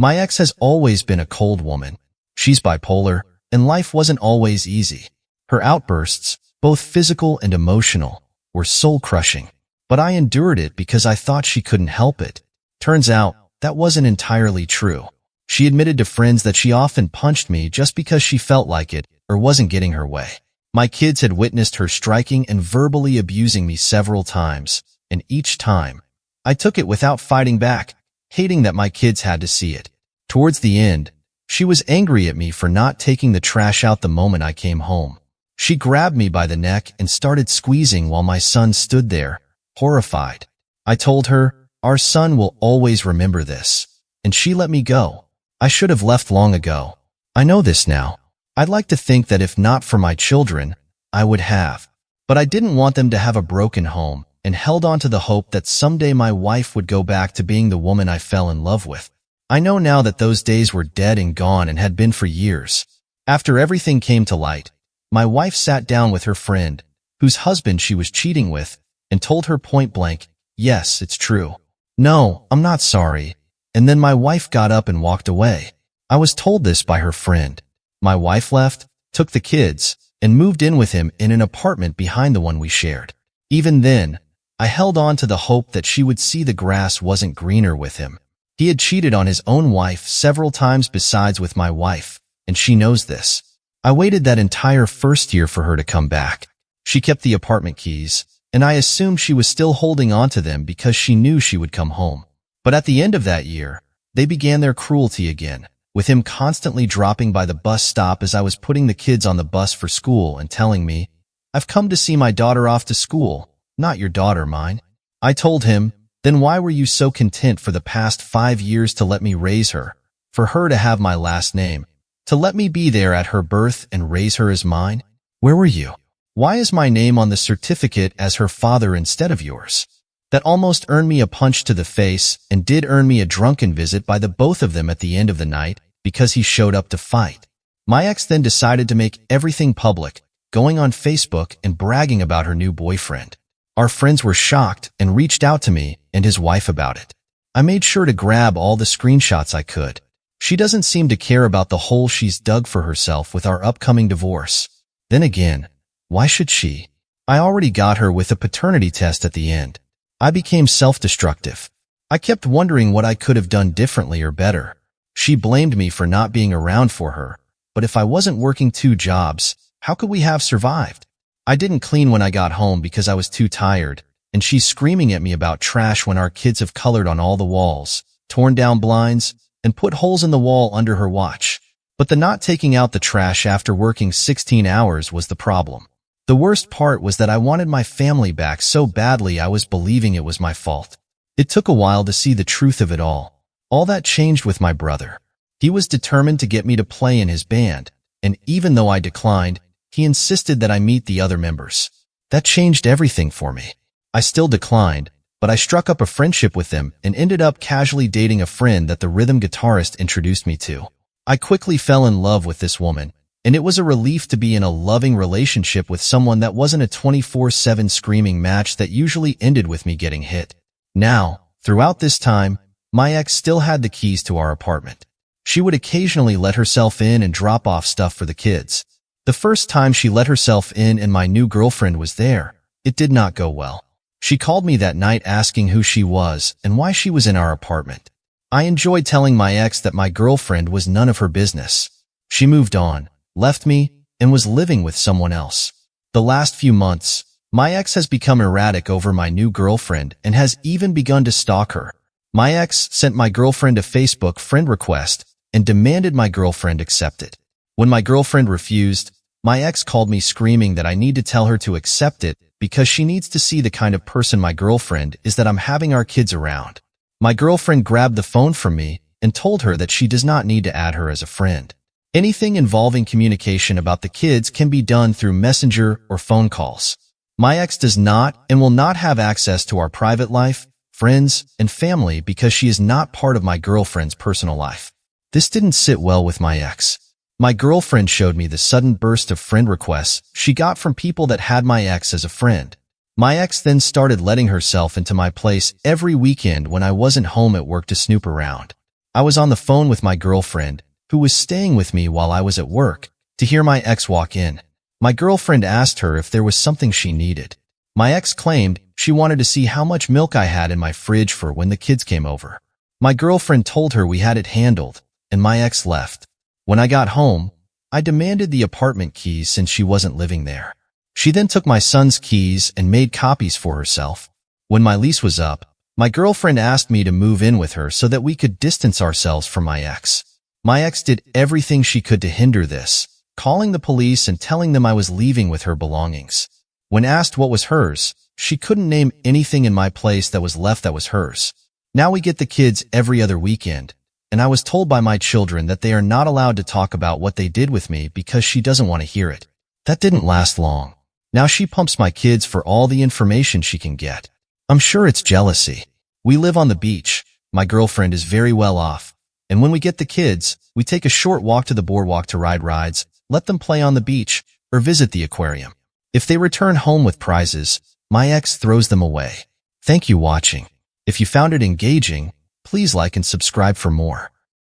My ex has always been a cold woman. She's bipolar, and life wasn't always easy. Her outbursts, both physical and emotional, were soul-crushing. But I endured it because I thought she couldn't help it. Turns out, that wasn't entirely true. She admitted to friends that she often punched me just because she felt like it or wasn't getting her way. My kids had witnessed her striking and verbally abusing me several times, and each time, I took it without fighting back, hating that my kids had to see it. Towards the end, she was angry at me for not taking the trash out the moment I came home. She grabbed me by the neck and started squeezing while my son stood there, horrified. I told her, "Our son will always remember this," and she let me go. I should have left long ago. I know this now. I'd like to think that if not for my children, I would have. But I didn't want them to have a broken home and held on to the hope that someday my wife would go back to being the woman I fell in love with. I know now that those days were dead and gone and had been for years. After everything came to light, my wife sat down with her friend, whose husband she was cheating with, and told her point blank, "Yes, it's true. No, I'm not sorry." And then my wife got up and walked away. I was told this by her friend. My wife left, took the kids, and moved in with him in an apartment behind the one we shared. Even then, I held on to the hope that she would see the grass wasn't greener with him. He had cheated on his own wife several times besides with my wife, and she knows this. I waited that entire first year for her to come back. She kept the apartment keys, and I assumed she was still holding on to them because she knew she would come home. But at the end of that year, they began their cruelty again, with him constantly dropping by the bus stop as I was putting the kids on the bus for school and telling me, "I've come to see my daughter off to school, not your daughter, mine." I told him, "Then why were you so content for the past 5 years to let me raise her, for her to have my last name, to let me be there at her birth and raise her as mine? Where were you? Why is my name on the certificate as her father instead of yours?" That almost earned me a punch to the face and did earn me a drunken visit by the both of them at the end of the night because he showed up to fight. My ex then decided to make everything public, going on Facebook and bragging about her new boyfriend. Our friends were shocked and reached out to me and his wife about it. I made sure to grab all the screenshots I could. She doesn't seem to care about the hole she's dug for herself with our upcoming divorce. Then again, why should she? I already got her with a paternity test at the end. I became self-destructive. I kept wondering what I could have done differently or better. She blamed me for not being around for her, but if I wasn't working 2 jobs, how could we have survived? I didn't clean when I got home because I was too tired, and she's screaming at me about trash when our kids have colored on all the walls, torn down blinds, and put holes in the wall under her watch. But the not taking out the trash after working 16 hours was the problem. The worst part was that I wanted my family back so badly I was believing it was my fault. It took a while to see the truth of it all. All that changed with my brother. He was determined to get me to play in his band, and even though I declined, he insisted that I meet the other members. That changed everything for me. I still declined, but I struck up a friendship with them and ended up casually dating a friend that the rhythm guitarist introduced me to. I quickly fell in love with this woman, and it was a relief to be in a loving relationship with someone that wasn't a 24/7 screaming match that usually ended with me getting hit. Now, throughout this time, my ex still had the keys to our apartment. She would occasionally let herself in and drop off stuff for the kids. The first time she let herself in and my new girlfriend was there, it did not go well. She called me that night asking who she was and why she was in our apartment. I enjoyed telling my ex that my girlfriend was none of her business. She moved on, left me, and was living with someone else. The last few months, my ex has become erratic over my new girlfriend and has even begun to stalk her. My ex sent my girlfriend a Facebook friend request and demanded my girlfriend accept it. When my girlfriend refused, my ex called me screaming that I need to tell her to accept it because she needs to see the kind of person my girlfriend is that I'm having our kids around. My girlfriend grabbed the phone from me and told her that she does not need to add her as a friend. Anything involving communication about the kids can be done through Messenger or phone calls. My ex does not and will not have access to our private life, friends, and family because she is not part of my girlfriend's personal life. This didn't sit well with my ex. My girlfriend showed me the sudden burst of friend requests she got from people that had my ex as a friend. My ex then started letting herself into my place every weekend when I wasn't home at work to snoop around. I was on the phone with my girlfriend, who was staying with me while I was at work, to hear my ex walk in. My girlfriend asked her if there was something she needed. My ex claimed she wanted to see how much milk I had in my fridge for when the kids came over. My girlfriend told her we had it handled, and my ex left. When I got home, I demanded the apartment keys since she wasn't living there. She then took my son's keys and made copies for herself. When my lease was up, my girlfriend asked me to move in with her so that we could distance ourselves from my ex. My ex did everything she could to hinder this, calling the police and telling them I was leaving with her belongings. When asked what was hers, she couldn't name anything in my place that was left that was hers. Now we get the kids every other weekend, and I was told by my children that they are not allowed to talk about what they did with me because she doesn't want to hear it. That didn't last long. Now she pumps my kids for all the information she can get. I'm sure it's jealousy. We live on the beach. My girlfriend is very well off. And when we get the kids, we take a short walk to the boardwalk to ride rides, let them play on the beach, or visit the aquarium. If they return home with prizes, my ex throws them away. Thank you for watching. If you found it engaging, please like and subscribe for more.